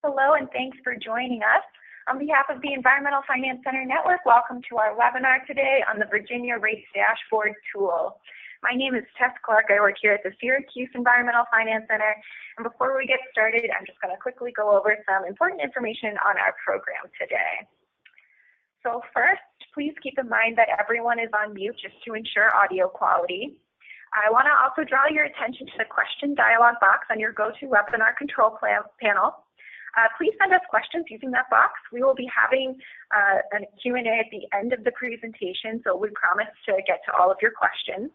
Hello, and thanks for joining us. On behalf of the Environmental Finance Center Network, welcome to our webinar today on the Virginia Rates Dashboard tool. My name is Tess Clark. I work here at the Syracuse Environmental Finance Center. And before we get started, I'm just going to quickly go over some important information on our program today. So first, please keep in mind that everyone is on mute just to ensure audio quality. I want to also draw your attention to the question dialog box on your GoToWebinar control panel. Please send us questions using that box. We will be having a Q&A at the end of the presentation, so we promise to get to all of your questions.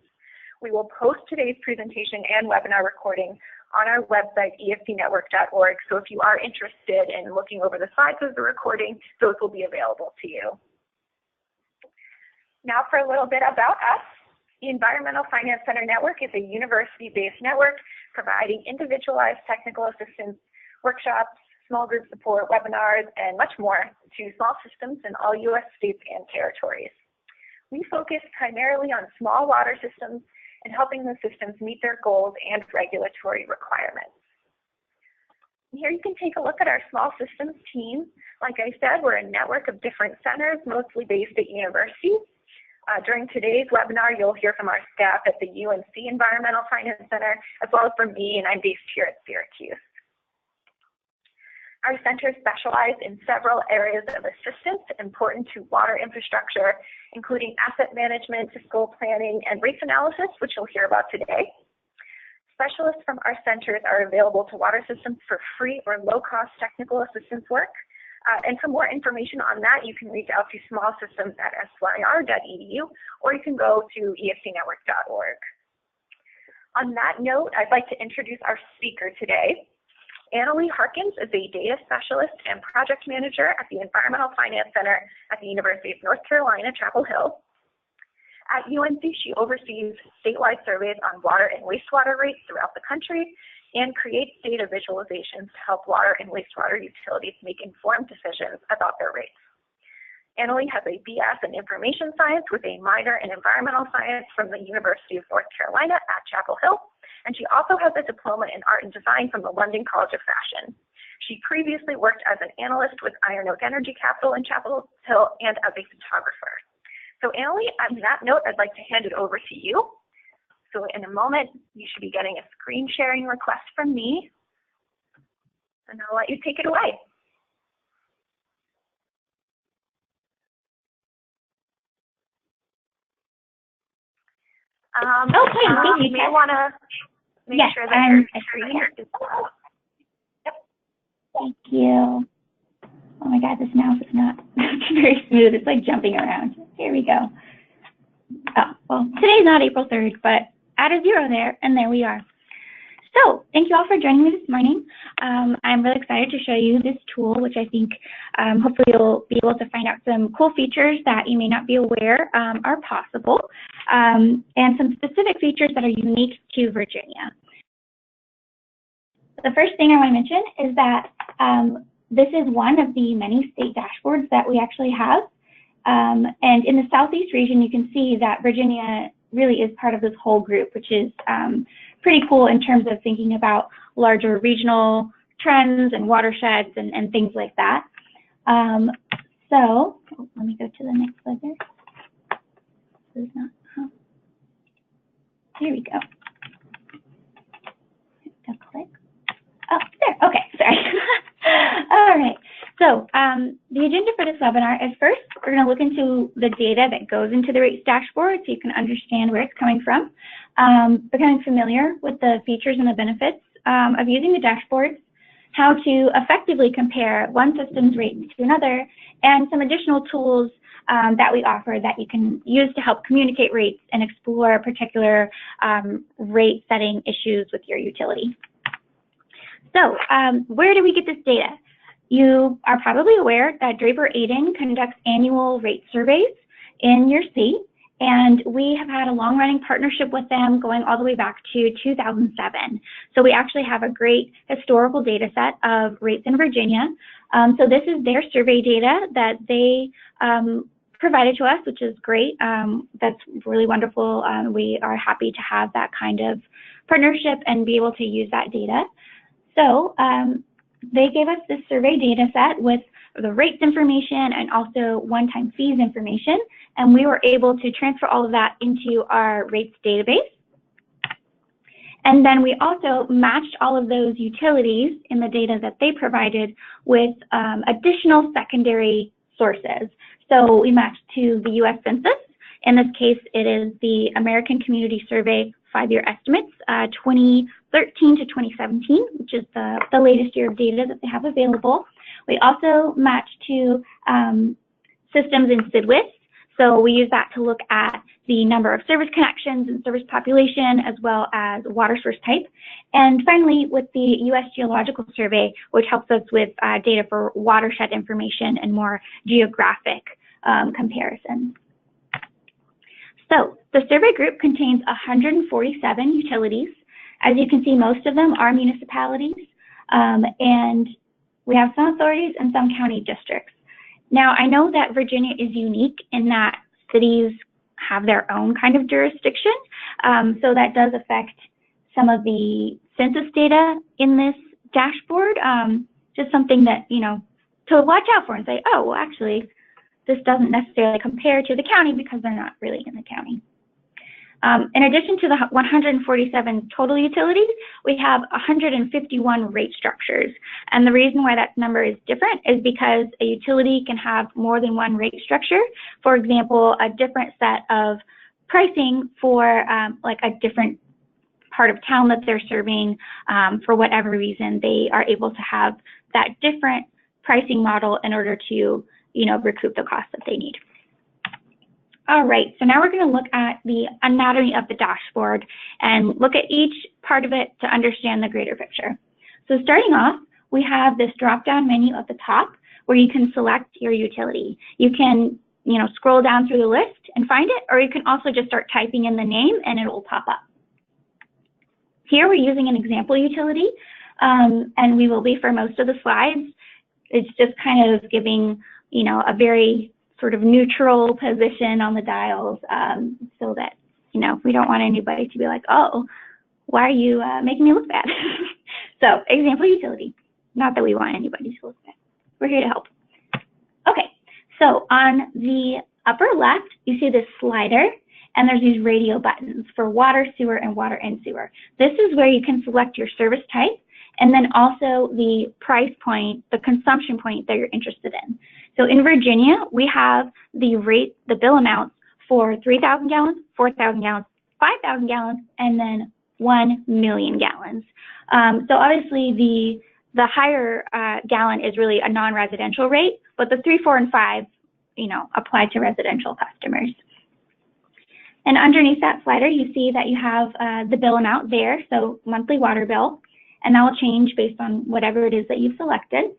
We will post today's presentation and webinar recording on our website, efcnetwork.org, so if you are interested in looking over the slides of the recording, those will be available to you. Now for a little bit about us. The Environmental Finance Center Network is a university-based network providing individualized technical assistance, workshops, small group support, webinars, and much more to small systems in all U.S. states and territories. We focus primarily on small water systems and helping the systems meet their goals and regulatory requirements. Here you can take a look at our small systems team. Like I said, we're a network of different centers, mostly based at universities. During today's webinar, you'll hear from our staff at the UNC Environmental Finance Center, as well as from me, and I'm based here at Syracuse. Our centers specialize in several areas of assistance important to water infrastructure, including asset management, fiscal planning, and rates analysis, which you'll hear about today. Specialists from our centers are available to water systems for free or low-cost technical assistance work. And for more information on that, you can reach out to smallsystems@syr.edu, or you can go to efcnetwork.org. On that note, I'd like to introduce our speaker today. Annalee Harkins is a data specialist and project manager at the Environmental Finance Center at the University of North Carolina, Chapel Hill. At UNC, she oversees statewide surveys on water and wastewater rates throughout the country and creates data visualizations to help water and wastewater utilities make informed decisions about their rates. Annalee has a BS in Information Science with a minor in Environmental Science from the University of North Carolina at Chapel Hill, and she also has a diploma in Art and Design from the London College of Fashion. She previously worked as an analyst with Iron Oak Energy Capital in Chapel Hill and as a photographer. So Annalee, on that note, I'd like to hand it over to you. So in a moment, you should be getting a screen sharing request from me, and I'll let you take it away. Okay, you may want to make sure that your screen is up. Yep. Thank you. Oh my God, this mouse is not very smooth. It's like jumping around. Here we go. Oh, well, today's not April 3rd, but add a 0 there, and there we are. So thank you all for joining me this morning. I'm really excited to show you this tool, which I think hopefully you'll be able to find out some cool features that you may not be aware are possible, and some specific features that are unique to Virginia. The first thing I want to mention is that this is one of the many state dashboards that we actually have. And in the Southeast region, you can see that Virginia really is part of this whole group, which is pretty cool in terms of thinking about larger regional trends and watersheds and things like that. So let me go to the next slide there. This is not, here we go. Click. Oh, there. Okay, sorry. All right. So the agenda for this webinar is first, we're going to look into the data that goes into the rates dashboard so you can understand where it's coming from, becoming familiar with the features and the benefits of using the dashboards, how to effectively compare one system's rates to another, and some additional tools that we offer that you can use to help communicate rates and explore particular rate setting issues with your utility. So where do we get this data? You are probably aware that Draper Aden conducts annual rate surveys in your state, and we have had a long-running partnership with them going all the way back to 2007. So we actually have a great historical data set of rates in Virginia. So this is their survey data that they provided to us, which is great. That's really wonderful. We are happy to have that kind of partnership and be able to use that data. So they gave us this survey data set with the rates information and also one-time fees information, and we were able to transfer all of that into our rates database. And then we also matched all of those utilities in the data that they provided with additional secondary sources. So we matched to the U.S. Census. In this case, it is the American Community Survey 5-year estimates, 2013 to 2017, which is the latest year of data that they have available. We also matched to systems in SIDWIS. So we use that to look at the number of service connections and service population, as well as water source type. And finally, with the U.S. Geological Survey, which helps us with data for watershed information and more geographic comparisons. So the survey group contains 147 utilities. As you can see, most of them are municipalities, and we have some authorities and some county districts. Now, I know that Virginia is unique in that cities have their own kind of jurisdiction, so that does affect some of the census data in this dashboard. Just something that, you know, to watch out for and say, oh, well, actually, this doesn't necessarily compare to the county because they're not really in the county. In addition to the 147 total utilities, we have 151 rate structures. And the reason why that number is different is because a utility can have more than one rate structure. For example, a different set of pricing for like a different part of town that they're serving. For whatever reason, they are able to have that different pricing model in order to, you know, recoup the cost that they need. All right, so now we're going to look at the anatomy of the dashboard and look at each part of it to understand the greater picture. So starting off, we have this drop-down menu at the top where you can select your utility. You can, you know, scroll down through the list and find it, or you can also just start typing in the name and it will pop up. Here we're using an example utility, and we will be for most of the slides. It's just kind of giving, you know, a very sort of neutral position on the dials, so that, you know, we don't want anybody to be like, oh, why are you making me look bad? So example utility, not that we want anybody to look bad. We're here to help. Okay, so on the upper left, you see this slider, and there's these radio buttons for water, sewer, and water and sewer. This is where you can select your service type, and then also the price point, the consumption point that you're interested in. So in Virginia, we have the bill amounts for 3,000 gallons, 4,000 gallons, 5,000 gallons, and then 1 million gallons. So obviously the higher gallon is really a non-residential rate, but the 3, 4, and 5, you know, apply to residential customers. And underneath that slider, you see that you have the bill amount there, so monthly water bill, and that will change based on whatever it is that you've selected.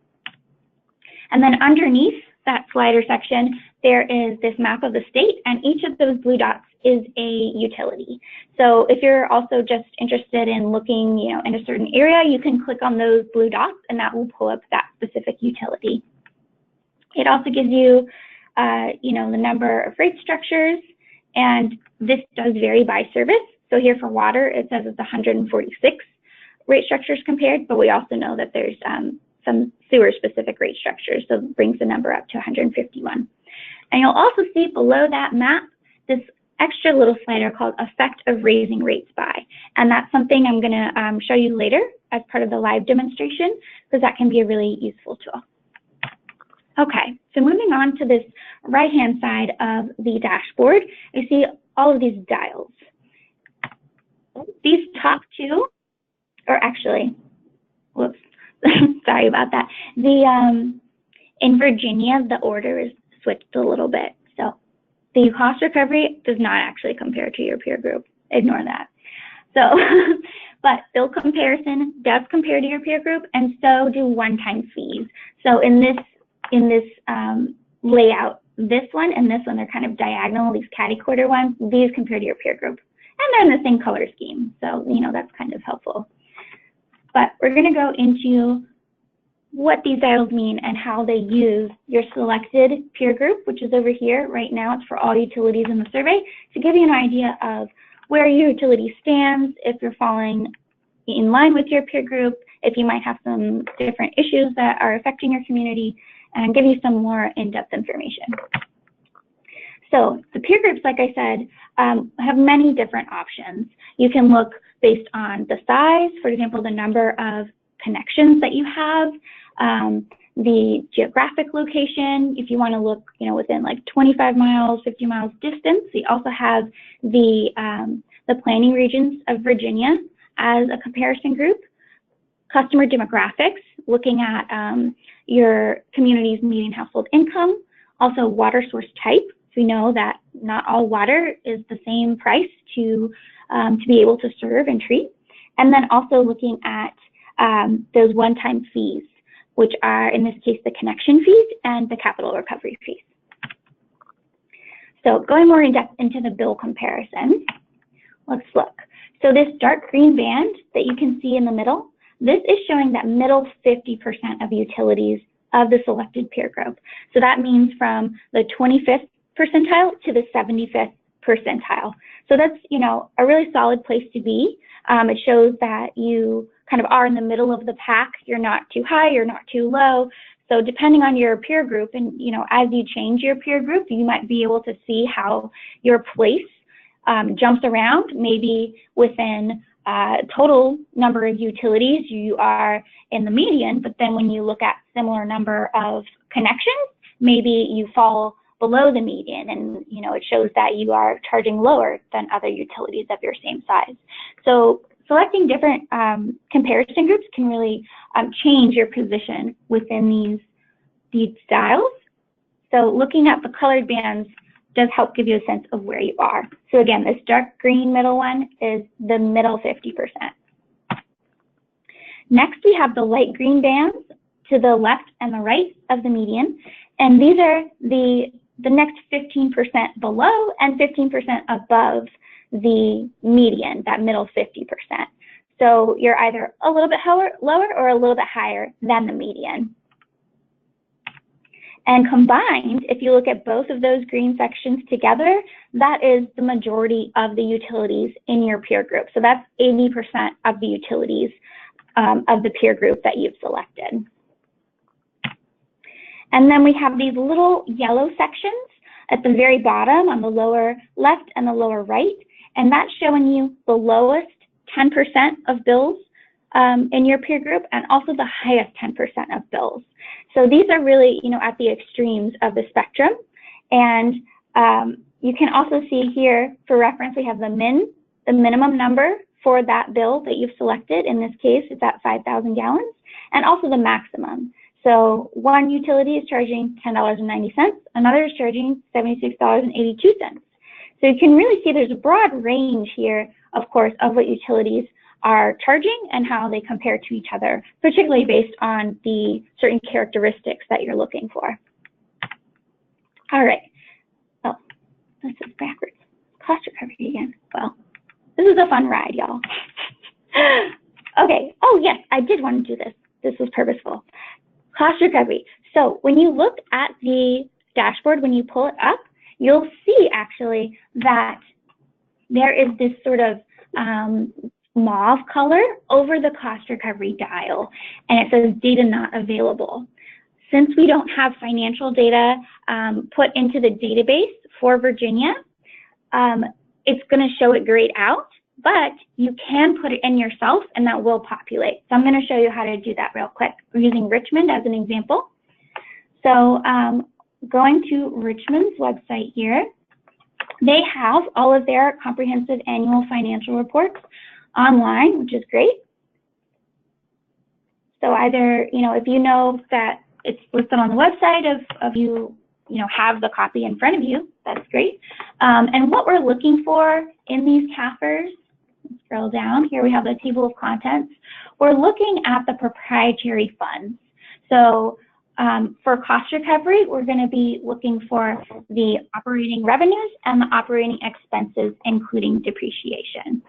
And then underneath that slider section, there is this map of the state, and each of those blue dots is a utility. So if you're also just interested in looking, you know, in a certain area, you can click on those blue dots, and that will pull up that specific utility. It also gives you, you know, the number of rate structures, and this does vary by service. So here for water, it says it's 146 rate structures compared, but we also know that there's some sewer-specific rate structures, so it brings the number up to 151. And you'll also see below that map this extra little slider called Effect of Raising Rates By, and that's something I'm going to show you later as part of the live demonstration, because that can be a really useful tool. Okay, so moving on to this right-hand side of the dashboard, you see all of these dials. These top two, or actually, whoops, sorry about that. In Virginia, the order is switched a little bit. So the cost recovery does not actually compare to your peer group. Ignore that. So, but bill comparison does compare to your peer group, and so do one-time fees. So in this layout, this one and this one are kind of diagonal, these catty-corner ones. These compare to your peer group. And they're in the same color scheme. So, you know, that's kind of helpful. But we're going to go into what these dials mean and how they use your selected peer group, which is over here. Right now, it's for all utilities in the survey, to give you an idea of where your utility stands, if you're falling in line with your peer group, if you might have some different issues that are affecting your community, and give you some more in-depth information. So the peer groups, like I said, have many different options. You can look based on the size, for example, the number of connections that you have, the geographic location. If you want to look, within like 25 miles, 50 miles distance, we also have the planning regions of Virginia as a comparison group. Customer demographics, looking at your community's median household income. Also water source type. So we know that not all water is the same price to be able to serve and treat. And then also looking at those one-time fees, which are, in this case, the connection fees and the capital recovery fees. So going more in depth into the bill comparison, let's look. So this dark green band that you can see in the middle, this is showing that middle 50% of utilities of the selected peer group. So that means from the 25th percentile to the 75th percentile. So that's, a really solid place to be. It shows that you kind of are in the middle of the pack. You're not too high, you're not too low. So depending on your peer group, and as you change your peer group, you might be able to see how your place jumps around. Maybe within total number of utilities, you are in the median, but then when you look at similar number of connections, maybe you fall below the median, and it shows that you are charging lower than other utilities of your same size. So selecting different comparison groups can really change your position within these styles. So looking at the colored bands does help give you a sense of where you are. So again, this dark green middle one is the middle 50%. Next, we have the light green bands to the left and the right of the median, and these are the next 15% below and 15% above the median, that middle 50%. So you're either a little bit lower or a little bit higher than the median. And combined, if you look at both of those green sections together, that is the majority of the utilities in your peer group. So that's 80% of the utilities of the peer group that you've selected. And then we have these little yellow sections at the very bottom on the lower left and the lower right, and that's showing you the lowest 10% of bills in your peer group, and also the highest 10% of bills. So these are really, at the extremes of the spectrum. And you can also see here, for reference, we have the minimum number for that bill that you've selected. In this case, it's at 5,000 gallons, and also the maximum. So one utility is charging $10.90, another is charging $76.82. So you can really see there's a broad range here, of course, of what utilities are charging and how they compare to each other, particularly based on the certain characteristics that you're looking for. All right. Oh, this is backwards. Cost recovery again. Well, this is a fun ride, y'all. Okay. Oh, yes, I did want to do this. This was purposeful. Cost recovery. So when you look at the dashboard, when you pull it up, you'll see actually that there is this sort of mauve color over the cost recovery dial, and it says data not available. Since we don't have financial data put into the database for Virginia, it's going to show it grayed out, but you can put it in yourself and that will populate. So I'm going to show you how to do that real quick. We're using Richmond as an example. So going to Richmond's website here, they have all of their comprehensive annual financial reports online, which is great. So either, if you know that it's listed on the website of you have the copy in front of you, that's great. And what we're looking for in these CAFRs, scroll down, here we have the table of contents. We're looking at the proprietary funds. So for cost recovery, we're going to be looking for the operating revenues and the operating expenses, including depreciation.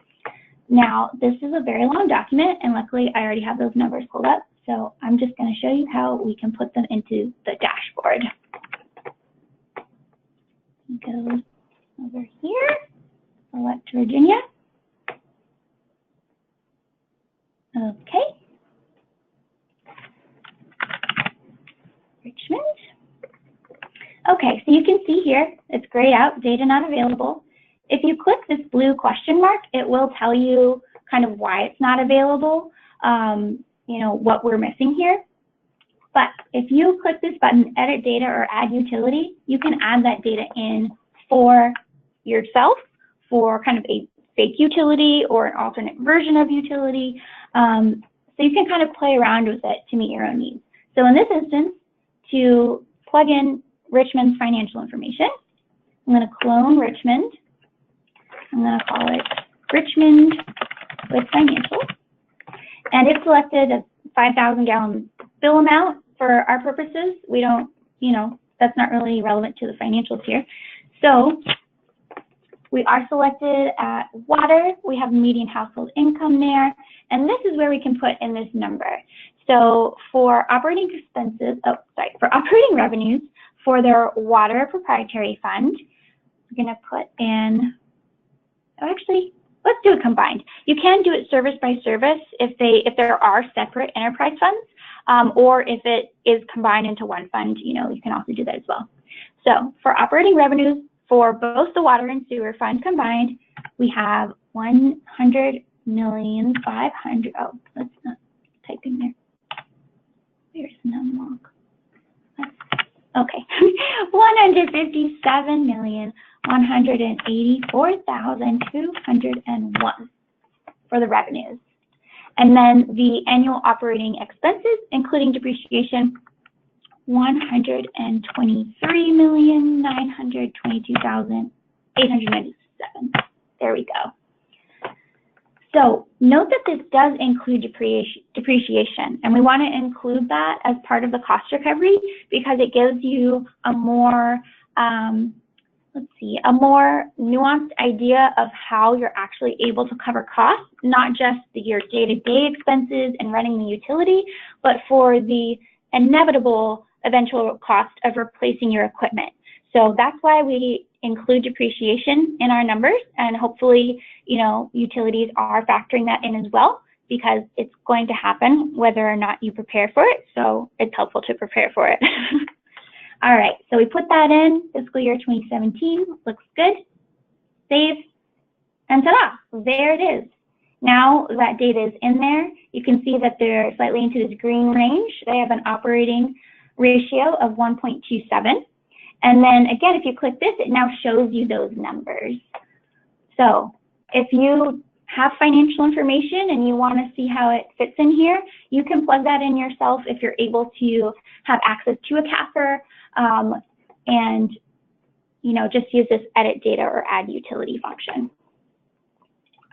Now, this is a very long document, and luckily I already have those numbers pulled up, so I'm just going to show you how we can put them into the dashboard. Go over here, select Virginia. Okay, so you can see here, it's grayed out, data not available. If you click this blue question mark, it will tell you kind of why it's not available, you know, what we're missing here. But if you click this button, edit data or add utility, you can add that data in for yourself, for kind of a fake utility or an alternate version of utility. So you can kind of play around with it to meet your own needs. So in this instance, to plug in Richmond's financial information, I'm going to clone Richmond. I'm going to call it Richmond with financial. And it selected a 5,000 gallon bill amount for our purposes. We don't, you know, that's not really relevant to the financials here. So we are selected at water. We have median household income there. And this is where we can put in this number. So for operating expenses, for operating revenues for their water proprietary fund, we're going to put in, actually, let's do it combined. You can do it service by service if there are separate enterprise funds, or if it is combined into one fund, you know, you can also do that as well. So for operating revenues for both the water and sewer fund combined, we have 100,500,000. Oh, let's not type in there. There's no log. Okay, 157,184,201 for the revenues. And then the annual operating expenses, including depreciation, 123,922,897. There we go. So note that this does include depreciation, and we want to include that as part of the cost recovery because it gives you a more, a more nuanced idea of how you're actually able to cover costs, not just your day-to-day expenses and running the utility, but for the inevitable eventual cost of replacing your equipment. So that's why we include depreciation in our numbers, and hopefully, you know, utilities are factoring that in as well, because it's going to happen whether or not you prepare for it. So it's helpful to prepare for it. All right, so we put that in, fiscal year 2017, looks good. Save, and ta-da, there it is. Now that data is in there, you can see that they're slightly into this green range. They have an operating ratio of 1.27. And then again, if you click this, it now shows you those numbers. So if you have financial information and you want to see how it fits in here, you can plug that in yourself if you're able to have access to a CAFR, and you know, just use this edit data or add utility function.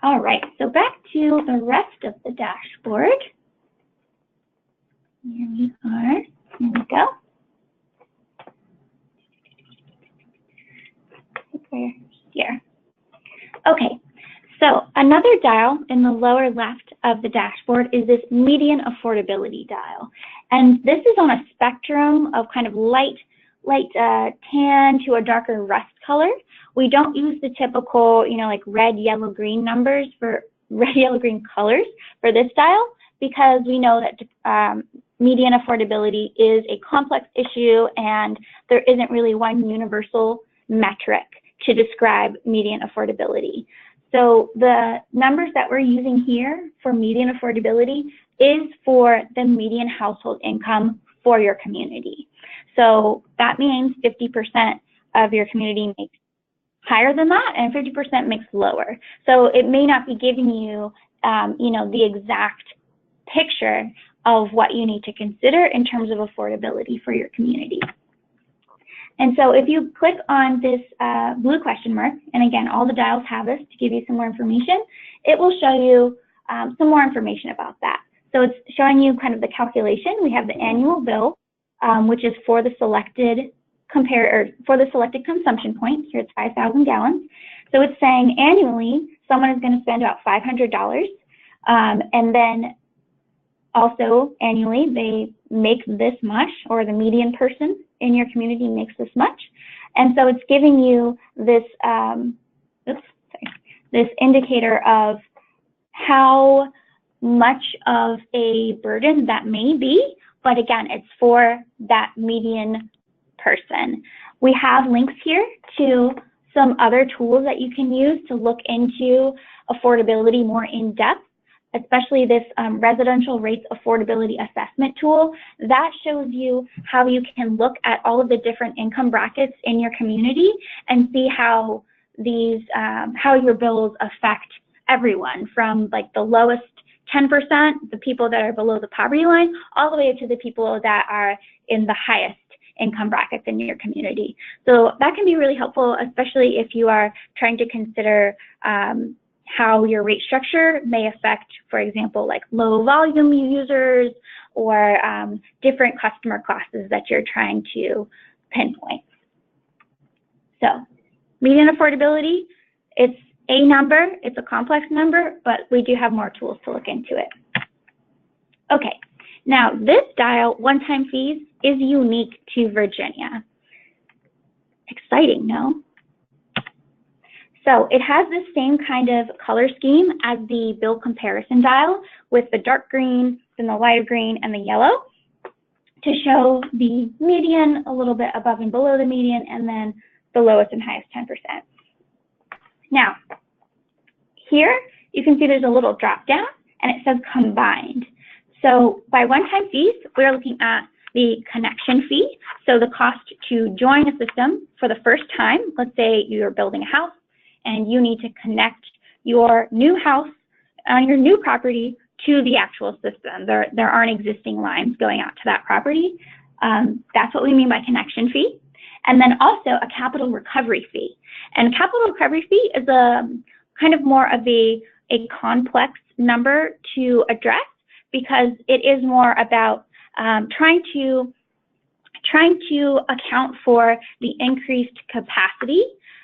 All right, so back to the rest of the dashboard. Here we are. Here we go. Here. Okay, so another dial in the lower left of the dashboard is this median affordability dial. And this is on a spectrum of kind of light tan to a darker rust color. We don't use the typical, you know, like red, yellow, green numbers for red, yellow, green colors for this dial, because we know that median affordability is a complex issue and there isn't really one universal metric to describe median affordability. So the numbers that we're using here for median affordability is for the median household income for your community. So that means 50% of your community makes higher than that and 50% makes lower. So it may not be giving you, you know, the exact picture of what you need to consider in terms of affordability for your community. And so if you click on this blue question mark, and again, all the dials have this to give you some more information, it will show you some more information about that. So it's showing you kind of the calculation. We have the annual bill, which is for the selected consumption point. Here it's 5,000 gallons. So it's saying annually, someone is going to spend about $500. And then also annually, they make this much, or the median person in your community makes this much. And so it's giving you this, this indicator of how much of a burden that may be, but again, it's for that median person. We have links here to some other tools that you can use to look into affordability more in depth, especially this residential rates affordability assessment tool. That shows you how you can look at all of the different income brackets in your community and see how these, how your bills affect everyone, from like the lowest 10%, the people that are below the poverty line, all the way to the people that are in the highest income brackets in your community. So that can be really helpful, especially if you are trying to consider how your rate structure may affect, for example, like low volume users or different customer classes that you're trying to pinpoint. So median affordability, it's a number, it's a complex number, but we do have more tools to look into it. Okay, now this dial, one-time fees, is unique to Virginia. Exciting, no? So it has the same kind of color scheme as the bill comparison dial, with the dark green, then the lighter green, and the yellow, to show the median, a little bit above and below the median, and then the lowest and highest 10%. Now, here you can see there's a little drop down, and it says combined. So by one-time fees, we're looking at the connection fee, so the cost to join a system for the first time. Let's say you're building a house and you need to connect your new house on your new property to the actual system. There aren't existing lines going out to that property. That's what we mean by connection fee. And then also a capital recovery fee. And capital recovery fee is a kind of more of a complex number to address, because it is more about trying to account for the increased capacity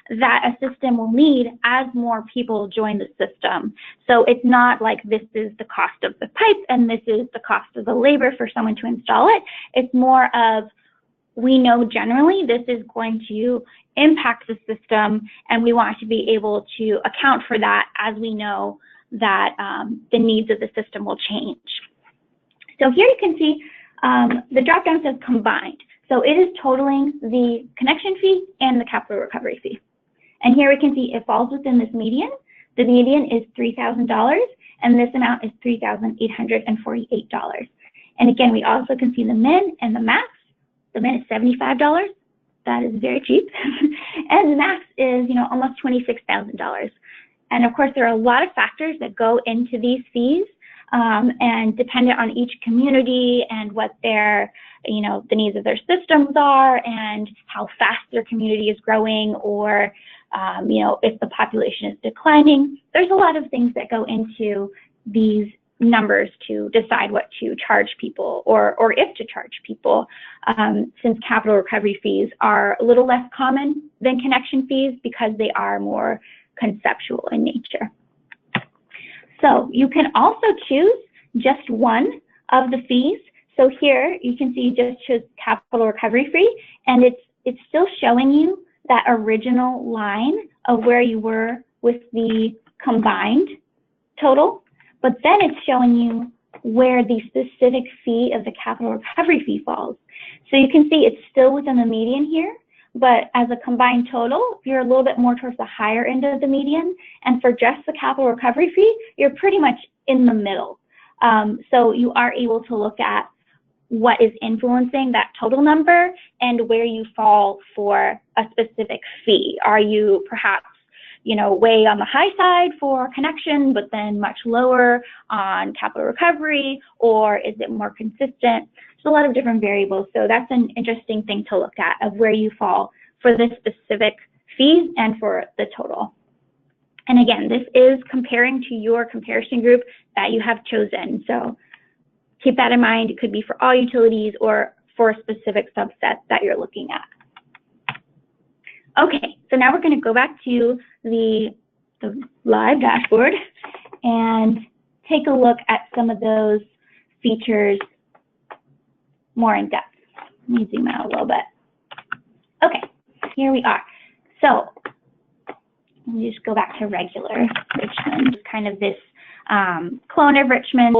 that a system will need as more people join the system. So it's not like this is the cost of the pipe and this is the cost of the labor for someone to install it. It's more of, we know generally this is going to impact the system, and we want to be able to account for that as we know that the needs of the system will change. So here you can see the drop-down says combined. So it is totaling the connection fee and the capital recovery fee. And here we can see it falls within this median. The median is $3,000, and this amount is $3,848. And again, we also can see the min and the max. The min is $75. That is very cheap. And the max is, almost $26,000. And of course, there are a lot of factors that go into these fees, and dependent on each community and what their, the needs of their systems are and how fast their community is growing, or, if the population is declining. There's a lot of things that go into these numbers to decide what to charge people, or if to charge people, since capital recovery fees are a little less common than connection fees because they are more conceptual in nature. So you can also choose just one of the fees. So here you can see you just choose capital recovery fee, and it's still showing you that original line of where you were with the combined total, but then it's showing you where the specific fee of the capital recovery fee falls. So you can see it's still within the median here, but as a combined total, you're a little bit more towards the higher end of the median. And for just the capital recovery fee, you're pretty much in the middle. So you are able to look at what is influencing that total number and where you fall for a specific fee. Are you perhaps, way on the high side for connection, but then much lower on capital recovery, or is it more consistent? There's a lot of different variables. So that's an interesting thing to look at, of where you fall for the specific fees and for the total. And again, this is comparing to your comparison group that you have chosen. So keep that in mind. It could be for all utilities or for a specific subset that you're looking at. Okay, so now we're going to go back to the live dashboard and take a look at some of those features more in depth. Let me zoom out a little bit. Okay, here we are. So let me just go back to regular Richmond, kind of this clone of Richmond.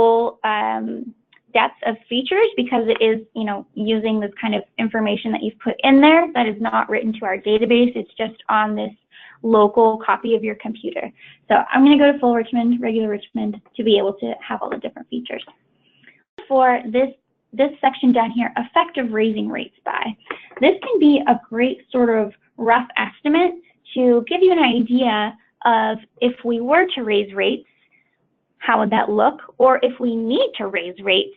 depth of features because it is, you know, using this kind of information that you've put in there that is not written to our database. It's just on this local copy of your computer. So I'm going to go to full Richmond, regular Richmond, to be able to have all the different features. For this section down here, effective raising rates by. This can be a great sort of rough estimate to give you an idea of if we were to raise rates, how would that look? Or if we need to raise rates,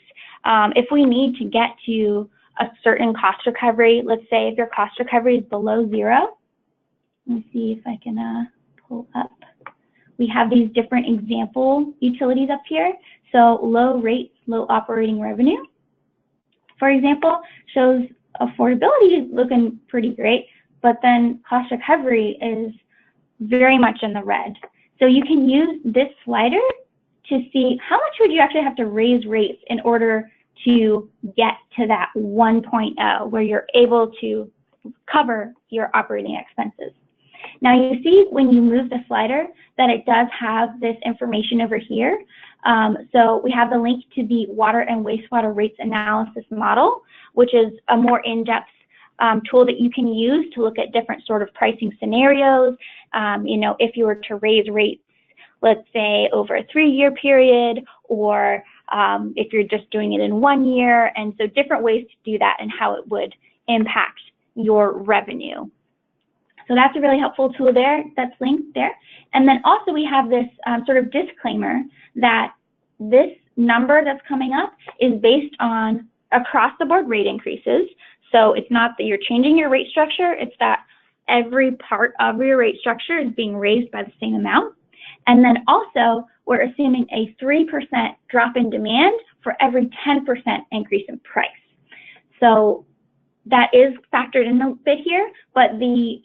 if we need to get to a certain cost recovery, let's say if your cost recovery is below 0. Let me see if I can pull up. We have these different example utilities up here. So low rates, low operating revenue, for example, shows affordability is looking pretty great, but then cost recovery is very much in the red. So you can use this slider to see how much would you actually have to raise rates in order to get to that 1.0 where you're able to cover your operating expenses. Now you see when you move the slider that it does have this information over here. So we have the link to the water and wastewater rates analysis model, which is a more in-depth tool that you can use to look at different sort of pricing scenarios. You know, if you were to raise rates, let's say over a 3-year period, or if you're just doing it in 1 year, and so different ways to do that and how it would impact your revenue. So that's a really helpful tool there that's linked there. And then also we have this sort of disclaimer that this number that's coming up is based on across the board rate increases. So it's not that you're changing your rate structure, it's that every part of your rate structure is being raised by the same amount. And then also we're assuming a 3% drop in demand for every 10% increase in price. So that is factored in a bit here, but the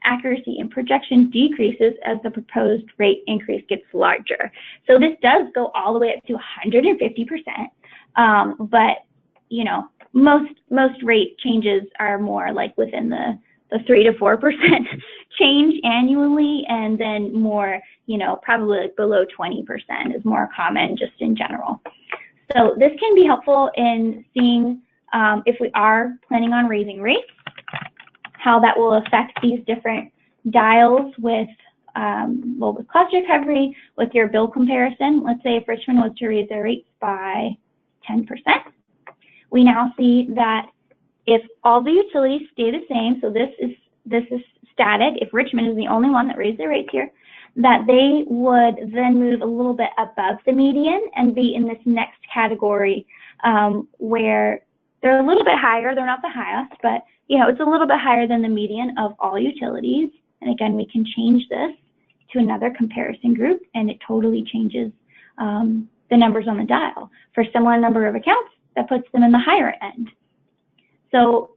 accuracy and projection decreases as the proposed rate increase gets larger. So this does go all the way up to 150%, but you know, most rate changes are more like within the 3 to 4% change annually, and then more, you know, probably like below 20% is more common just in general. So this can be helpful in seeing if we are planning on raising rates, how that will affect these different dials with, well, with cost recovery, with your bill comparison. Let's say if Richmond was to raise their rates by 10%, we now see that if all the utilities stay the same, so this is static, if Richmond is the only one that raised their rates here, that they would then move a little bit above the median and be in this next category where they're a little bit higher. They're not the highest, but you know, it's a little bit higher than the median of all utilities. And again, we can change this to another comparison group, and it totally changes the numbers on the dial. For a similar number of accounts, that puts them in the higher end. So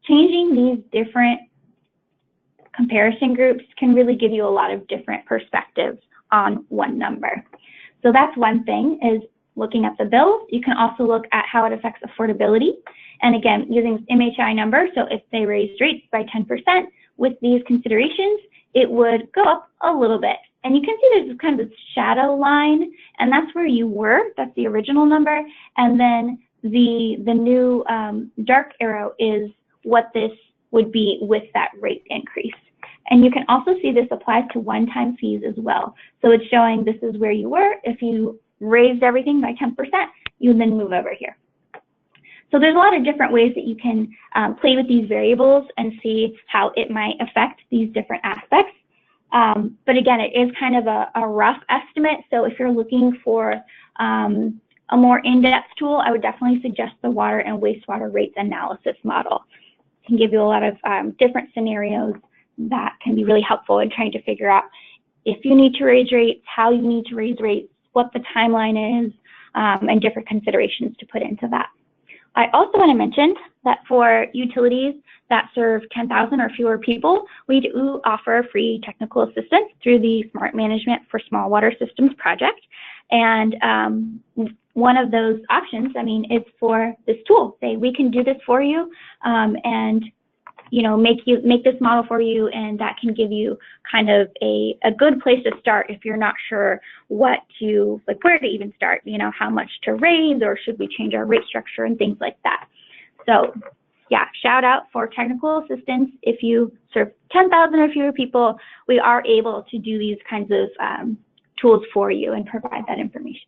changing these different comparison groups can really give you a lot of different perspectives on one number. So that's one thing, is looking at the bills. You can also look at how it affects affordability. And again, using MHI number, so if they raised rates by 10% with these considerations, it would go up a little bit. And you can see there's kind of this shadow line, and that's where you were, that's the original number. And then the new dark arrow is what this would be with that rate increase. And you can also see this applies to one-time fees as well. So it's showing this is where you were. If you raised everything by 10%, you then move over here. So there's a lot of different ways that you can play with these variables and see how it might affect these different aspects. But again, it is kind of a rough estimate. So if you're looking for a more in-depth tool, I would definitely suggest the water and wastewater rates analysis model. It can give you a lot of different scenarios that can be really helpful in trying to figure out if you need to raise rates, how you need to raise rates, what the timeline is, and different considerations to put into that. I also want to mention that for utilities that serve 10,000 or fewer people, we do offer free technical assistance through the Smart Management for Small Water Systems project. And one of those options, I mean, is for this tool. Say, we can do this for you, and make this model for you, and that can give you kind of a good place to start if you're not sure where to even start, how much to raise, or should we change our rate structure and things like that. So yeah, shout out for technical assistance. If you serve 10,000 or fewer people, we are able to do these kinds of tools for you and provide that information.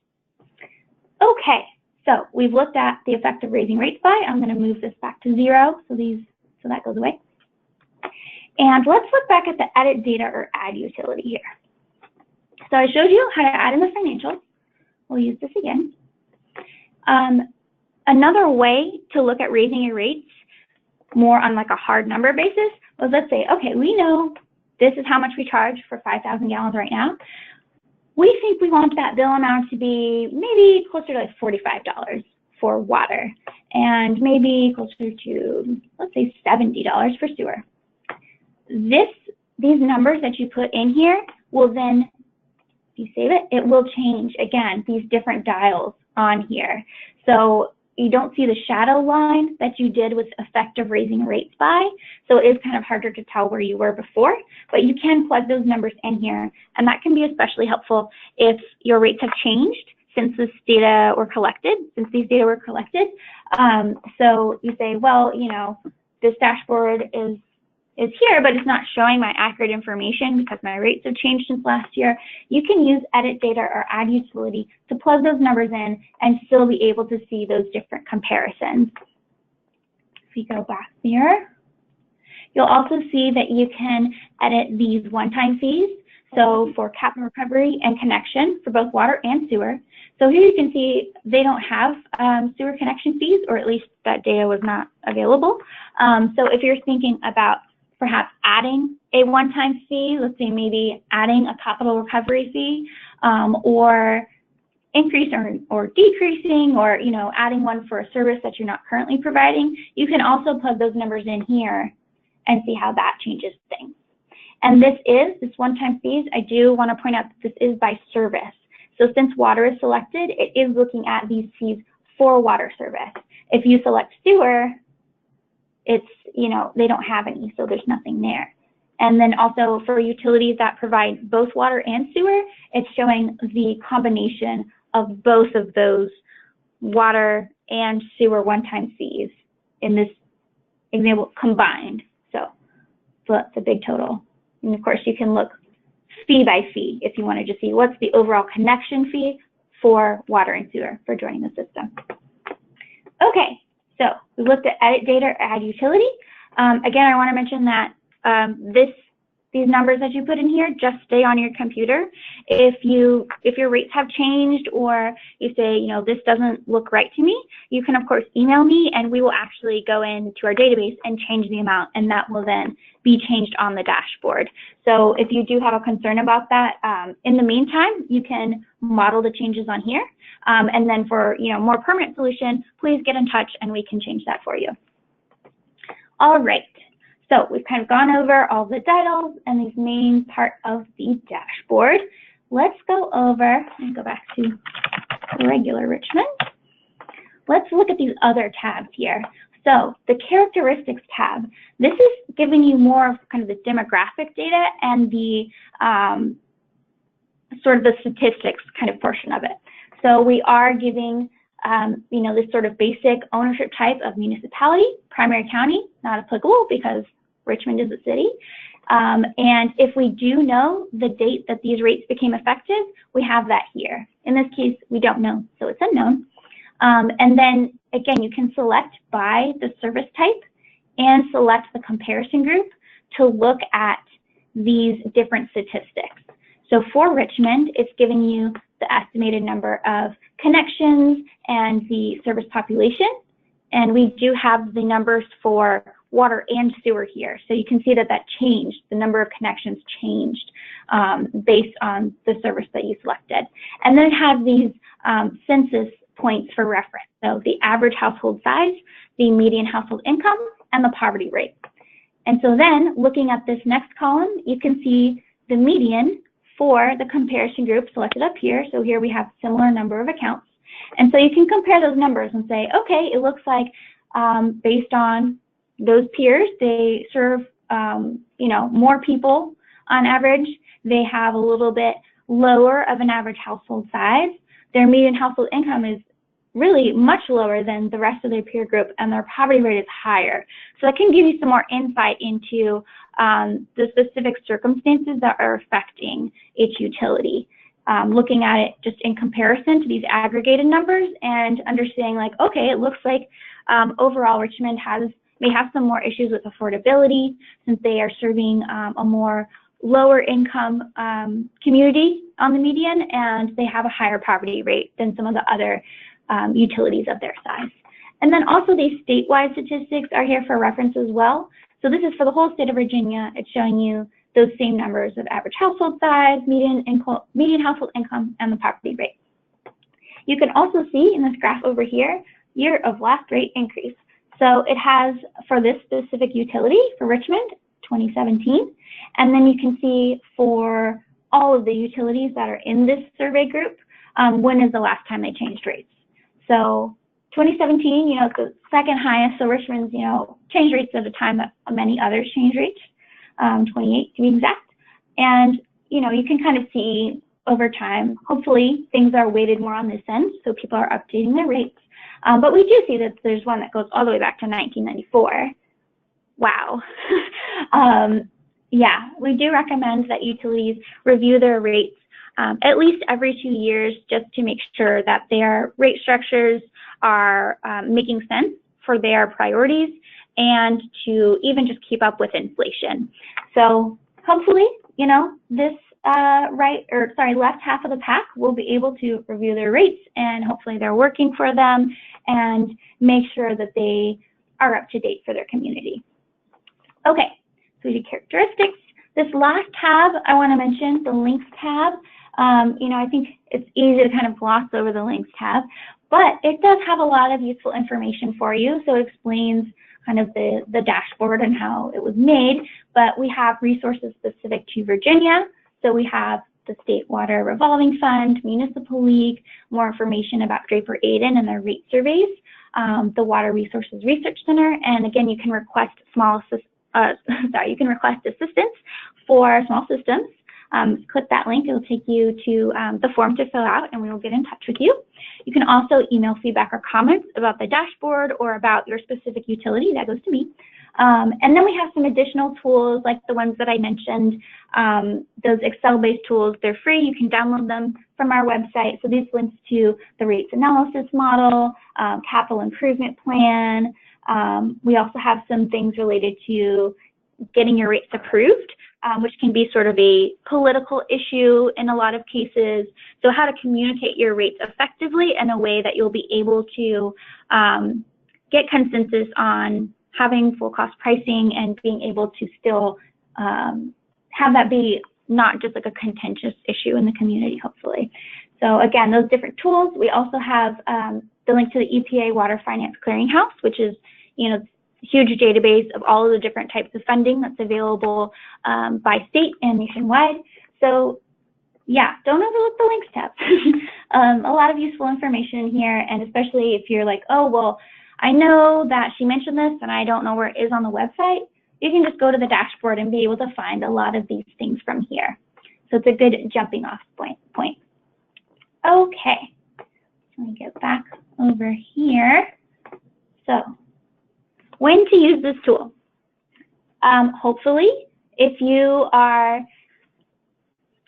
Okay, so we've looked at the effect of raising rates by. I'm going to move this back to 0, so that goes away. And let's look back at the edit data or add utility here. So I showed you how to add in the financials. We'll use this again. Another way to look at raising your rates more on like a hard number basis was, let's say, okay, we know this is how much we charge for 5,000 gallons right now. We think we want that bill amount to be maybe closer to like $45 for water, and maybe closer to, let's say, $70 for sewer. These numbers that you put in here will then, if you save it, it will change, again, these different dials on here. So you don't see the shadow line that you did with effective raising rates by, so it is kind of harder to tell where you were before, but you can plug those numbers in here, and that can be especially helpful if your rates have changed since these data were collected. So you say, well, this dashboard is here, but it's not showing my accurate information because my rates have changed since last year. You can use edit data or add utility to plug those numbers in and still be able to see those different comparisons. If you go back there, you'll also see that you can edit these one-time fees. So for cap and recovery and connection for both water and sewer. So here you can see they don't have sewer connection fees, or at least that data was not available. So if you're thinking about perhaps adding a one-time fee, let's say maybe adding a capital recovery fee, or increasing or decreasing, or adding one for a service that you're not currently providing, you can also plug those numbers in here and see how that changes things. And this one-time fees, I do want to point out that this is by service. So since water is selected, it is looking at these fees for water service. If you select sewer, it's, they don't have any, so there's nothing there. And then also for utilities that provide both water and sewer, it's showing the combination of both of those water and sewer one-time fees in this example combined. So that's a big total. And of course, you can look fee by fee if you wanted to see what's the overall connection fee for water and sewer for joining the system. Okay, so we looked at edit data or add utility. Again, I want to mention that these numbers that you put in here just stay on your computer. If your rates have changed, or you say, this doesn't look right to me, you can of course email me, and we will actually go into our database and change the amount, and that will then be changed on the dashboard. So if you do have a concern about that, in the meantime, you can model the changes on here, and then for more permanent solution, please get in touch and we can change that for you. All right. So we've kind of gone over all the dials and these main part of the dashboard. Let's go over and go back to regular Richmond. Let's look at these other tabs here. So the characteristics tab, this is giving you more of kind of the demographic data and the sort of the statistics kind of portion of it. So we are giving this sort of basic ownership type of municipality, primary county, not applicable because Richmond is a city. And if we do know the date that these rates became effective, we have that here. In this case, we don't know, so it's unknown. And then again, you can select by the service type and select the comparison group to look at these different statistics. So for Richmond, it's giving you the estimated number of connections and the service population. And we do have the numbers for water and sewer here. So you can see that that changed. The number of connections changed based on the service that you selected. And then it has these census points for reference. So the average household size, the median household income, and the poverty rate. And so then looking at this next column, you can see the median for the comparison group selected up here. So here we have similar number of accounts. And so you can compare those numbers and say, okay, it looks like based on those peers, they serve, you know, more people on average. They have a little bit lower of an average household size. Their median household income is really much lower than the rest of their peer group, and their poverty rate is higher. So that can give you some more insight into the specific circumstances that are affecting each utility. Looking at it just in comparison to these aggregated numbers and understanding, like, okay, it looks like overall Richmond may have some more issues with affordability since they are serving a more lower income community on the median, and they have a higher poverty rate than some of the other utilities of their size. And then also these statewide statistics are here for reference as well. So this is for the whole state of Virginia. It's showing you those same numbers of average household size, median household income, and the poverty rate. You can also see in this graph over here, year of last rate increase. So it has, for this specific utility, for Richmond, 2017. And then you can see for all of the utilities that are in this survey group, when is the last time they changed rates. So 2017, you know, it's the second highest. So Richmond's, you know, changed rates at a time that many others changed rates, 28 to be exact. And, you know, you can kind of see over time, hopefully things are weighted more on this end, so people are updating their rates. But we do see that there's one that goes all the way back to 1994. Wow. Yeah, we do recommend that utilities review their rates at least every 2 years, just to make sure that their rate structures are making sense for their priorities and to even just keep up with inflation. So hopefully, you know, this left half of the pack will be able to review their rates, and hopefully they're working for them and make sure that they are up to date for their community. Okay, so we do characteristics. This last tab I want to mention, the links tab. You know, I think it's easy to kind of gloss over the links tab, but it does have a lot of useful information for you. So it explains kind of the dashboard and how it was made, but we have resources specific to Virginia. So we have the State Water Revolving Fund, Municipal League, more information about Draper Aden and their rate surveys, the Water Resources Research Center, and again, you can request you can request assistance for small systems. Click that link, it'll take you to the form to fill out, and we will get in touch with you. You can also email feedback or comments about the dashboard or about your specific utility. That goes to me. And then we have some additional tools like the ones that I mentioned, those Excel-based tools. They're free. You can download them from our website. So these links to the rates analysis model, capital improvement plan. We also have some things related to getting your rates approved, which can be sort of a political issue in a lot of cases. So how to communicate your rates effectively in a way that you'll be able to get consensus on having full cost pricing and being able to still have that be not just like a contentious issue in the community, hopefully. So again, those different tools. We also have the link to the EPA Water Finance Clearinghouse, which is, you know, huge database of all of the different types of funding that's available by state and nationwide. So yeah, don't overlook the links tab. A lot of useful information in here, and especially if you're like, oh, well, I know that she mentioned this and I don't know where it is on the website, you can just go to the dashboard and be able to find a lot of these things from here. So it's a good jumping off point. Okay, let me get back over here. So when to use this tool? Hopefully, if you are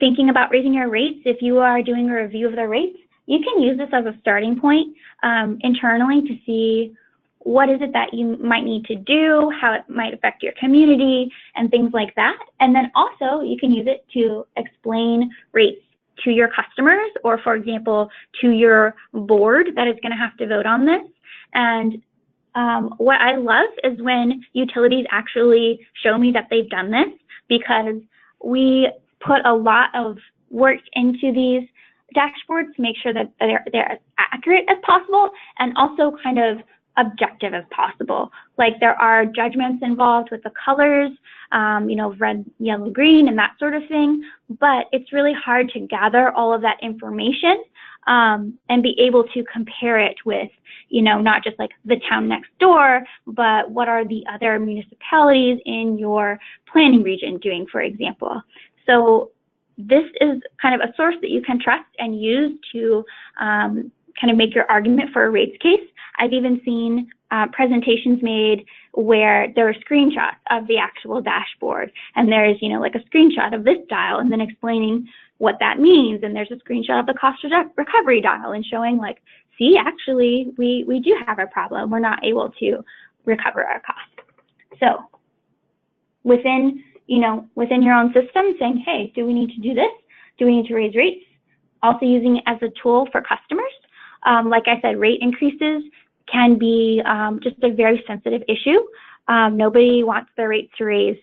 thinking about raising your rates, if you are doing a review of the rates, you can use this as a starting point internally to see what is it that you might need to do, how it might affect your community, and things like that. And then also, you can use it to explain rates to your customers, or for example, to your board that is going to have to vote on this. And what I love is when utilities actually show me that they've done this, because we put a lot of work into these dashboards to make sure that they're as accurate as possible and also kind of objective as possible. Like there are judgments involved with the colors, you know, red, yellow, green, and that sort of thing. But it's really hard to gather all of that information and be able to compare it with, you know, not just like the town next door, but what are the other municipalities in your planning region doing, for example. So this is kind of a source that you can trust and use to kind of make your argument for a rates case. I've even seen presentations made where there are screenshots of the actual dashboard, and there's, you know, like a screenshot of this dial and then explaining what that means, and there's a screenshot of the cost recovery dial and showing like, see, actually we do have a problem, we're not able to recover our costs. So within, you know, within your own system, saying, hey, do we need to do this? Do we need to raise rates? Also using it as a tool for customers. Like I said, rate increases can be just a very sensitive issue. Nobody wants their rates to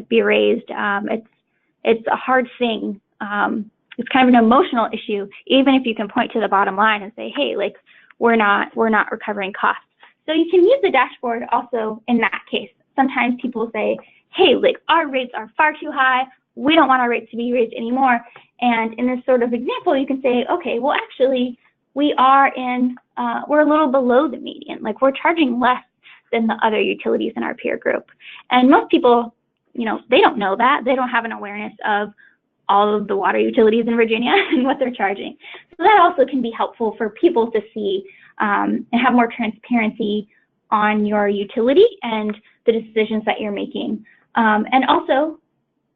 be raised. It's a hard thing. It's kind of an emotional issue, even if you can point to the bottom line and say, hey, like, we're not recovering costs. So you can use the dashboard also in that case. Sometimes people say, hey, like, our rates are far too high, we don't want our rates to be raised anymore. And in this sort of example, you can say, okay, well, actually, we're a little below the median. Like, we're charging less than the other utilities in our peer group. And most people, you know, they don't know that. They don't have an awareness of all of the water utilities in Virginia and what they're charging. So that also can be helpful for people to see and have more transparency on your utility and the decisions that you're making. And also,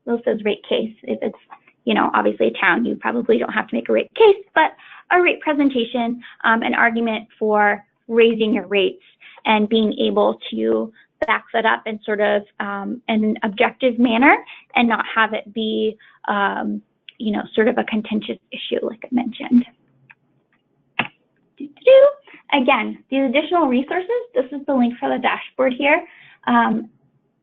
those rate case, if it's, you know, obviously a town, you probably don't have to make a rate case, but a rate presentation, an argument for raising your rates and being able to back that up in sort of an objective manner and not have it be, you know, sort of a contentious issue like I mentioned. Again, these additional resources, this is the link for the dashboard here.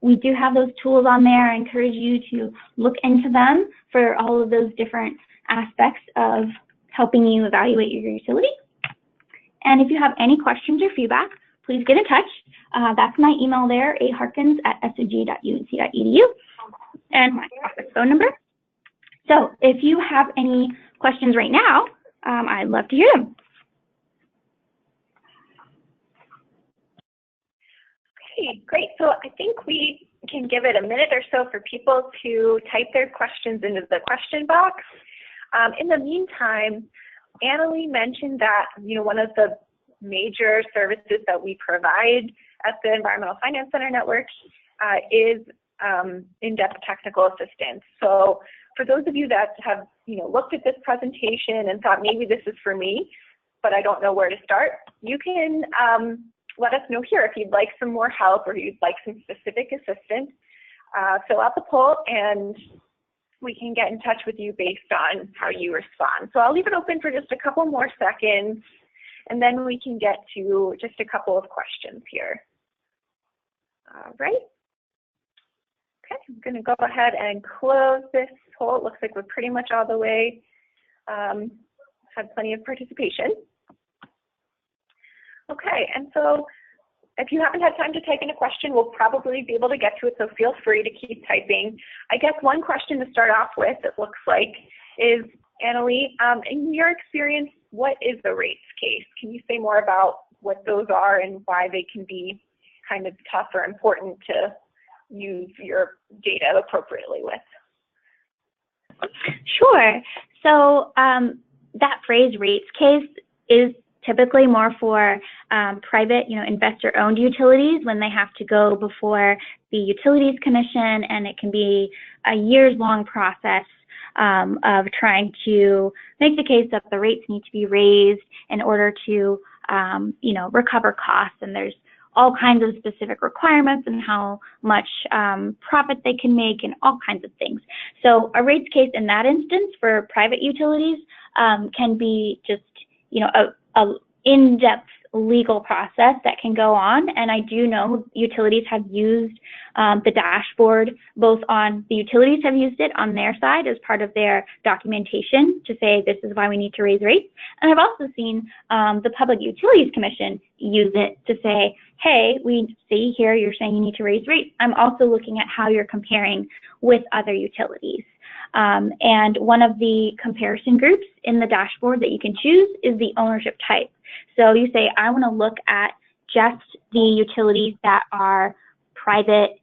We do have those tools on there. I encourage you to look into them for all of those different aspects of helping you evaluate your utility. And if you have any questions or feedback, please get in touch. That's my email there, aharkins@sog.unc.edu, and my office phone number. So if you have any questions right now, I'd love to hear them. Okay, great. So I think we can give it a minute or so for people to type their questions into the question box. In the meantime, Annalie mentioned that, you know, one of the major services that we provide at the Environmental Finance Center Network is in-depth technical assistance. So for those of you that have, you know, looked at this presentation and thought maybe this is for me, but I don't know where to start, you can let us know here if you'd like some more help or you'd like some specific assistance. Fill out the poll and we can get in touch with you based on how you respond. So I'll leave it open for just a couple more seconds and then we can get to just a couple of questions here. All right. Okay, I'm going to go ahead and close this poll. It looks like we're pretty much all the way, had plenty of participation. Okay, and so if you haven't had time to type in a question, we'll probably be able to get to it, so feel free to keep typing. I guess one question to start off with, it looks like, is, Annalie, in your experience, what is a rates case? Can you say more about what those are and why they can be kind of tough or important to use your data appropriately with? Sure. So that phrase rates case is typically more for private, you know, investor-owned utilities when they have to go before the Utilities Commission, and it can be a years-long process of trying to make the case that the rates need to be raised in order to, you know, recover costs. And there's all kinds of specific requirements and how much profit they can make and all kinds of things. So a rates case in that instance for private utilities can be just, you know, a in-depth legal process that can go on. And I do know utilities have used the dashboard, both on the utilities have used it on their side as part of their documentation to say this is why we need to raise rates. And I've also seen the Public Utilities Commission use it to say, hey, we see here you're saying you need to raise rates. I'm also looking at how you're comparing with other utilities. And one of the comparison groups in the dashboard that you can choose is the ownership type. So you say, I want to look at just the utilities that are private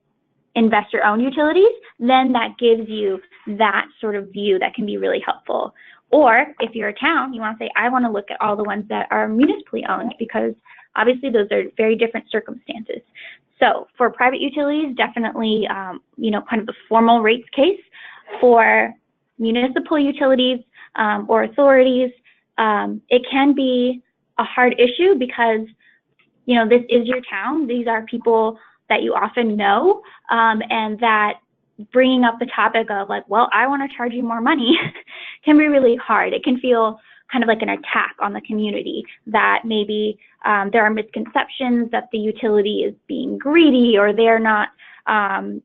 investor-owned utilities, then that gives you that sort of view that can be really helpful. Or if you're a town, you want to say, I want to look at all the ones that are municipally owned, because obviously those are very different circumstances. So for private utilities, definitely, you know, kind of the formal rates case. For municipal utilities or authorities, it can be a hard issue because, you know, this is your town. These are people that you often know, and that bringing up the topic of like, well, I want to charge you more money can be really hard. It can feel kind of like an attack on the community, that maybe there are misconceptions that the utility is being greedy, or they're not,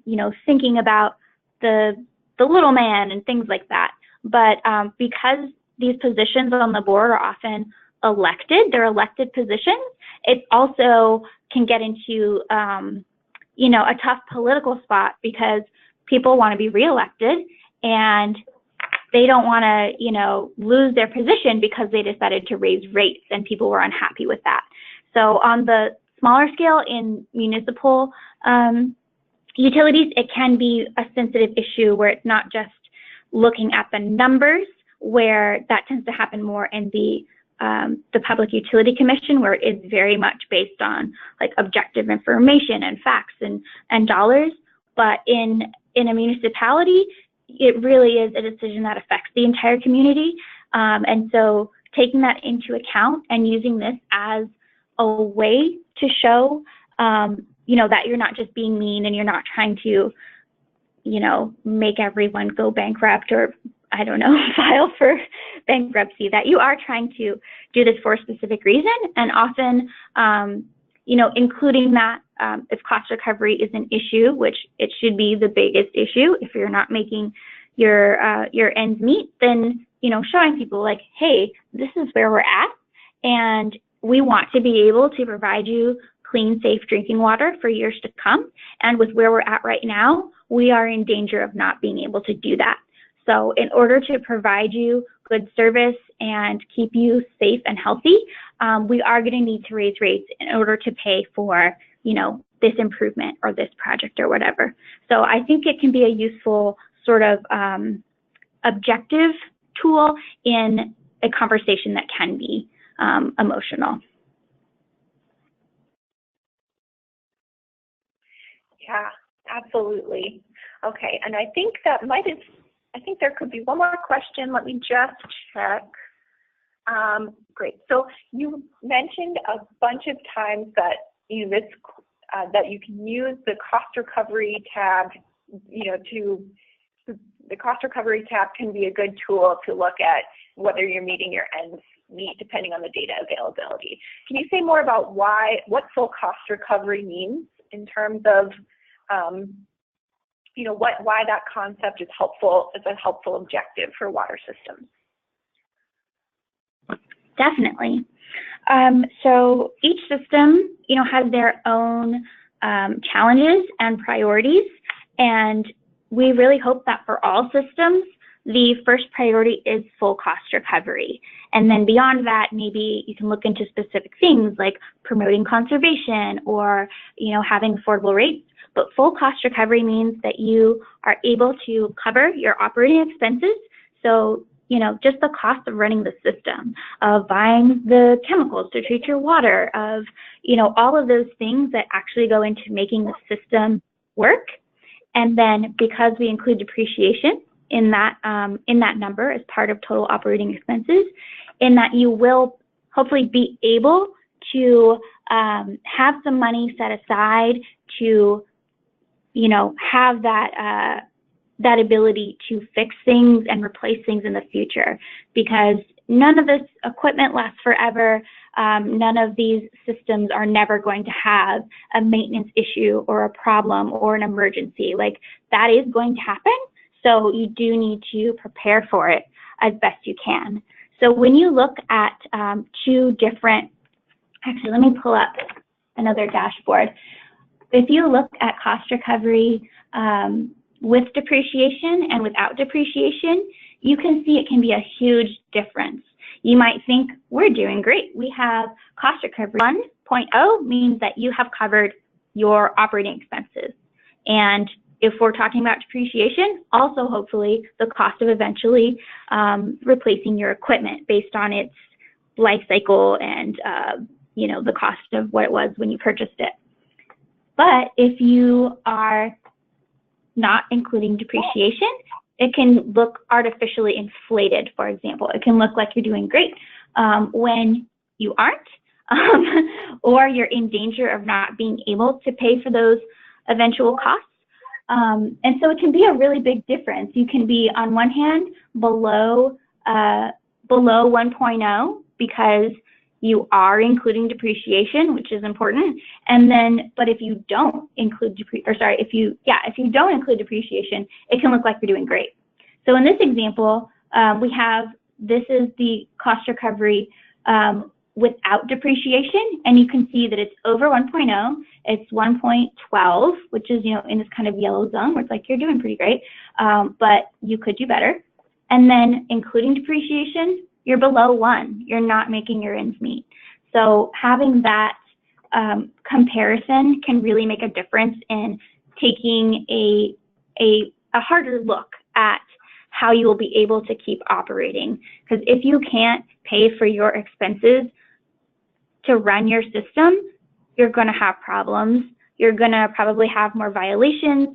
you know, thinking about the little man and things like that. But because these positions on the board are often elected, they're elected positions, it also can get into, you know, a tough political spot, because people want to be reelected and they don't want to, you know, lose their position because they decided to raise rates and people were unhappy with that. So on the smaller scale in municipal utilities, it can be a sensitive issue where it's not just looking at the numbers, where that tends to happen more in the Public Utility Commission, where it is very much based on like objective information and facts and dollars. But in a municipality, it really is a decision that affects the entire community. And so taking that into account and using this as a way to show, you know, that you're not just being mean and you're not trying to, you know, make everyone go bankrupt or, I don't know, file for bankruptcy, that you are trying to do this for a specific reason. And often, you know, including that if cost recovery is an issue, which it should be the biggest issue, if you're not making your ends meet, then, you know, showing people like, hey, this is where we're at, and we want to be able to provide you clean, safe drinking water for years to come. And with where we're at right now, we are in danger of not being able to do that. So in order to provide you good service and keep you safe and healthy, we are going to need to raise rates in order to pay for, you know, this improvement or this project or whatever. So I think it can be a useful sort of objective tool in a conversation that can be emotional. Yeah, absolutely. Okay, and I think that might have, I think there could be one more question. Let me just check. Great. So you mentioned a bunch of times that that you can use the cost recovery tab. You know, the cost recovery tab can be a good tool to look at whether you're meeting your ends meet depending on the data availability. Can you say more about what full cost recovery means in terms of you know, why that concept is helpful, as a helpful objective for water systems? Definitely. So each system, you know, has their own challenges and priorities, and we really hope that for all systems, the first priority is full cost recovery. And then beyond that, maybe you can look into specific things like promoting conservation or, you know, having affordable rates. But full cost recovery means that you are able to cover your operating expenses. So, you know, just the cost of running the system, of buying the chemicals to treat your water, of, you know, all of those things that actually go into making the system work. And then because we include depreciation in that number as part of total operating expenses, in that you will hopefully be able to have some money set aside to, you know, have that that ability to fix things and replace things in the future, because none of this equipment lasts forever. None of these systems are never going to have a maintenance issue or a problem or an emergency. Like, that is going to happen. So you do need to prepare for it as best you can. So when you look at two different, actually, let me pull up another dashboard. If you look at cost recovery, with depreciation and without depreciation, you can see it can be a huge difference. You might think, we're doing great. We have cost recovery 1.0 means that you have covered your operating expenses. And if we're talking about depreciation, also hopefully the cost of eventually replacing your equipment based on its life cycle and you know, the cost of what it was when you purchased it. But if you are not including depreciation, it can look artificially inflated, for example. It can look like you're doing great when you aren't, or you're in danger of not being able to pay for those eventual costs. And so it can be a really big difference. You can be, on one hand, below 1.0 because you are including depreciation, which is important. And then, but if you don't include if you don't include depreciation, it can look like you're doing great. So in this example, this is the cost recovery without depreciation, and you can see that it's over 1.0. It's 1.12, which is, you know, in this kind of yellow zone where it's like you're doing pretty great, but you could do better. And then including depreciation, you're below 1. You're not making your ends meet. So having that comparison can really make a difference in taking a harder look at how you will be able to keep operating. Because if you can't pay for your expenses to run your system, you're going to have problems. You're going to probably have more violations.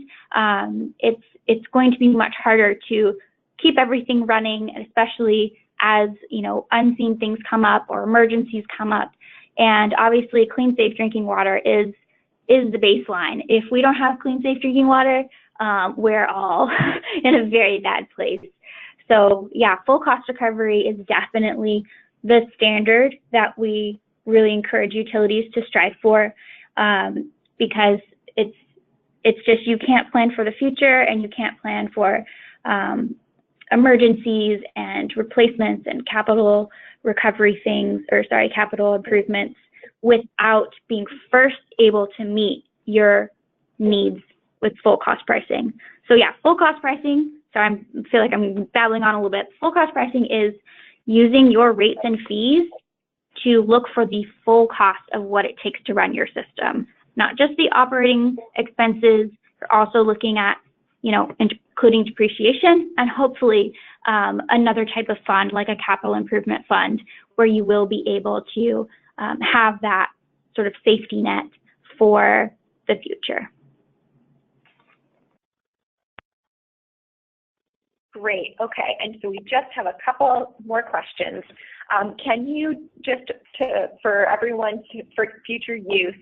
It's going to be much harder to keep everything running, especially as, you know, unseen things come up or emergencies come up. And obviously, clean, safe drinking water is the baseline. If we don't have clean, safe drinking water, we're all in a very bad place. So yeah, full cost recovery is definitely the standard that we really encourage utilities to strive for, because it's just, you can't plan for the future, and you can't plan for emergencies and replacements and capital recovery things, capital improvements, without being first able to meet your needs with full cost pricing. So yeah, full cost pricing, I feel like I'm babbling on a little bit. Full cost pricing is using your rates and fees to look for the full cost of what it takes to run your system, not just the operating expenses. You're also looking at, you know, including depreciation, and hopefully another type of fund like a capital improvement fund, where you will be able to have that sort of safety net for the future. Great, okay, and so we just have a couple more questions. Can you just, for everyone, for future use,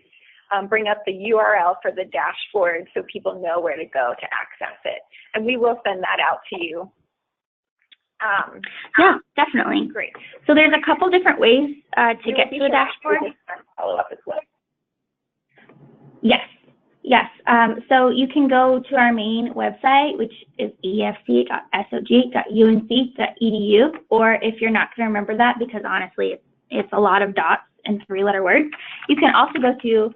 bring up the URL for the dashboard so people know where to go to access it? And we will send that out to you. Yeah, definitely. Great. So there's a couple different ways to get to the dashboard. Follow up as well. Yes. So you can go to our main website, which is efc.soj.unc.edu, or if you're not going to remember that, because honestly it's a lot of dots and 3-letter words, you can also go to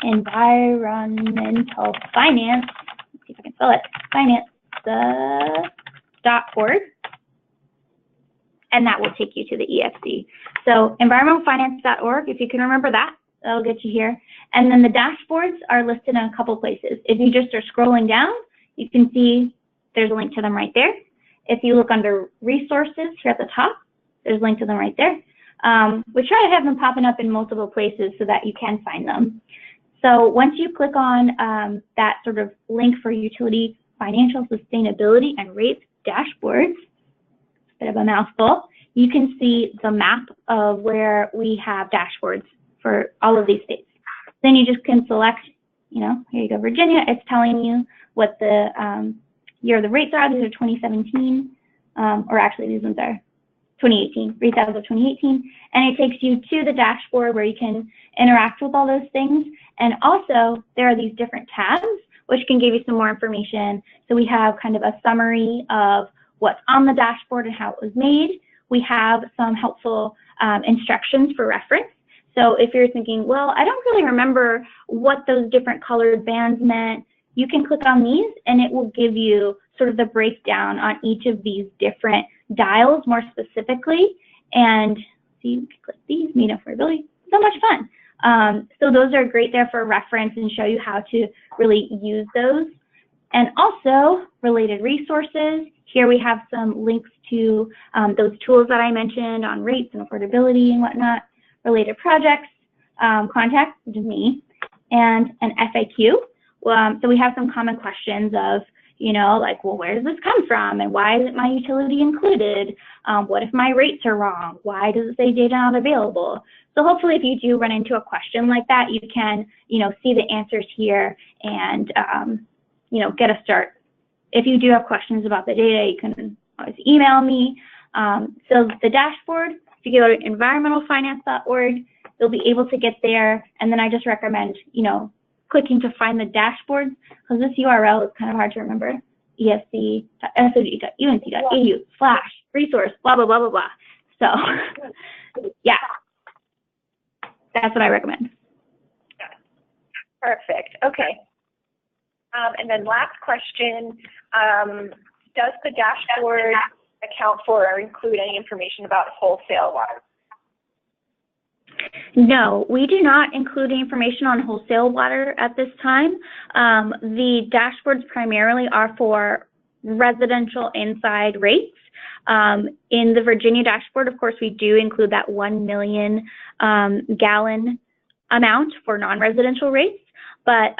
environmental finance, let's see if I can spell it, finance.org, and that will take you to the EFC. So environmentalfinance.org, if you can remember that, that'll get you here. And then the dashboards are listed in a couple places. If you just are scrolling down, you can see there's a link to them right there. If you look under resources here at the top, there's a link to them right there. We try to have them popping up in multiple places so that you can find them. So once you click on that sort of link for utility financial sustainability and rates dashboards, bit of a mouthful, you can see the map of where we have dashboards for all of these states. Then you just can select, you know, here you go, Virginia. It's telling you what the year the rates are. These are 2017, or actually these ones are 2018, rates as of 2018. And it takes you to the dashboard where you can interact with all those things. And also there are these different tabs which can give you some more information. So we have kind of a summary of what's on the dashboard and how it was made. We have some helpful instructions for reference. So if you're thinking, well, I don't really remember what those different colored bands meant, you can click on these and it will give you sort of the breakdown on each of these different dials more specifically. And so you can click these, meet affordability, so much fun. So those are great there for reference and show you how to really use those. And also related resources. Here we have some links to those tools that I mentioned on rates and affordability and whatnot, related projects, contact, which is me, and an FAQ. So we have some common questions of, you know, like, well, where does this come from? And why isn't my utility included? What if my rates are wrong? Why does it say data not available? So hopefully if you do run into a question like that, you can, you know, see the answers here and, you know, get a start. If you do have questions about the data, you can always email me. So the dashboard, if you go to environmentalfinance.org, you'll be able to get there. And then I just recommend, you know, clicking to find the dashboard, because this URL is kind of hard to remember. esc.sog.unc.edu/resource, blah, blah, blah, blah, blah. So, yeah, that's what I recommend. Perfect. Okay. And then last question, does the dashboard account for or include any information about wholesale water? No, we do not include any information on wholesale water at this time. The dashboards primarily are for residential inside rates. In the Virginia dashboard, of course, we do include that 1 million gallon amount for non-residential rates. But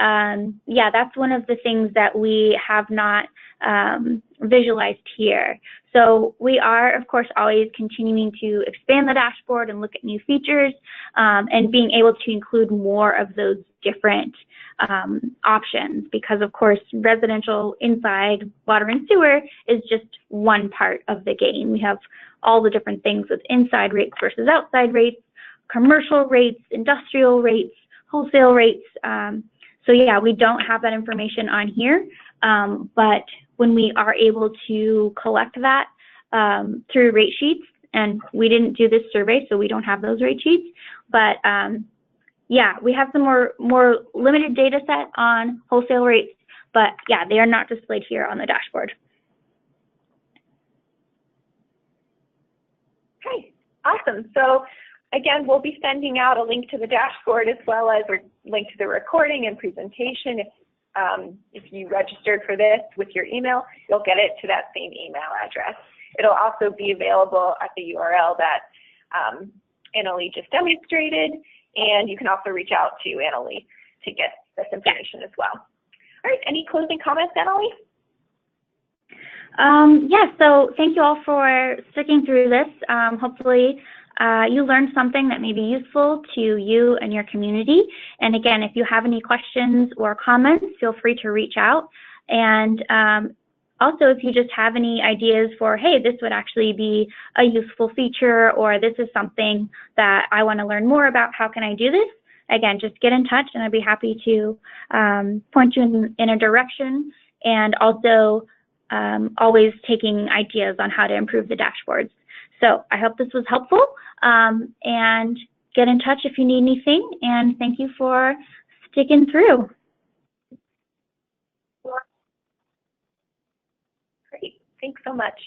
yeah, that's one of the things that we have not visualized here. So we are, of course, always continuing to expand the dashboard and look at new features and being able to include more of those different options, because, of course, residential inside water and sewer is just one part of the game. We have all the different things with inside rates versus outside rates, commercial rates, industrial rates, wholesale rates. So yeah, we don't have that information on here, but when we are able to collect that through rate sheets, and we didn't do this survey, so we don't have those rate sheets, but yeah, we have some more limited data set on wholesale rates, but yeah, they are not displayed here on the dashboard. Okay, awesome. So again, we'll be sending out a link to the dashboard as well as a link to the recording and presentation. If you registered for this with your email, you'll get it to that same email address. It'll also be available at the URL that Annalie just demonstrated, and you can also reach out to Annalie to get this information as well. All right, any closing comments, Annalie? Yeah, so thank you all for sticking through this. Hopefully you learned something that may be useful to you and your community. And again, if you have any questions or comments, feel free to reach out. And also, if you just have any ideas for, hey, this would actually be a useful feature, or this is something that I want to learn more about, how can I do this? Again, just get in touch and I'd be happy to point you in a direction, and also always taking ideas on how to improve the dashboards. So I hope this was helpful, and get in touch if you need anything, and thank you for sticking through. Great, thanks so much.